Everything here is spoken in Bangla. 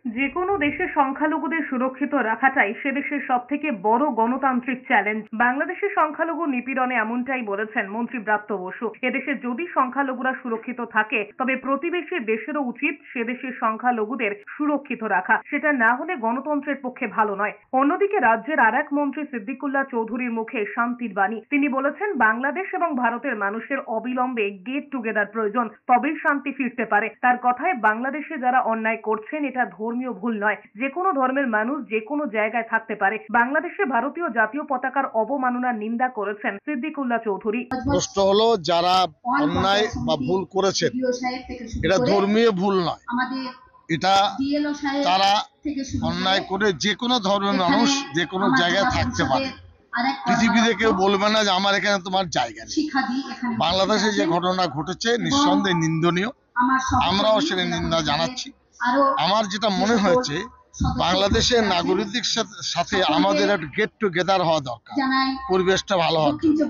যে কোনো দেশের সংখ্যালঘুদের সুরক্ষিত রাখাটাই সে দেশের সবথেকে বড় গণতান্ত্রিক চ্যালেঞ্জ। বাংলাদেশের সংখ্যালঘু নিপীড়নে এমনটাই বলেছেন মন্ত্রী ব্রাত্য বসু। এদেশে যদি সংখ্যালঘুরা সুরক্ষিত থাকে তবে প্রতিবেশী দেশেরও উচিত সে দেশের সংখ্যালঘুদের সুরক্ষিত রাখা, সেটা না হলে গণতন্ত্রের পক্ষে ভালো নয়। অন্যদিকে রাজ্যের আর এক মন্ত্রী সিদ্দিকুল্লাহ চৌধুরীর মুখে শান্তির বাণী। তিনি বলেছেন বাংলাদেশ এবং ভারতের মানুষের অবিলম্বে গেট টুগেদার প্রয়োজন, তবেই শান্তি ফিরতে পারে। তার কথায় বাংলাদেশে যারা অন্যায় করছেন এটা ধর্মীয় ভুল নয়, যে কোনো ধর্মের মানুষ যে কোনো জায়গায় থাকতে পারে। বাংলাদেশে ভারতীয় জাতীয় পতাকার অবমাননার নিন্দা করেছেন সিদ্দিকুল্লাহ চৌধুরী। প্রশ্ন হলো যারা অন্যায় বা ভুল করেছেন এটা ধর্মীয় ভুল নয়, এটা তারা অন্যায় করে যে কোনো ধর্মের মানুষ যে কোনো জায়গায় থাকতে পারে। পৃথিবীতে কেউ বলবে না যে আমার এখানে তোমার জায়গা নেই। বাংলাদেশে যে ঘটনা ঘটেছে নিঃসন্দেহে নিন্দনীয়, আমরাও সেটা নিন্দা জানাচ্ছি। আমার যেটা মনে হয়েছে বাংলাদেশের নাগরিকদের সাথে আমাদের একটা গেট টুগেদার হওয়া দরকার, পরিবেশটা ভালো হওয়ার জন্য।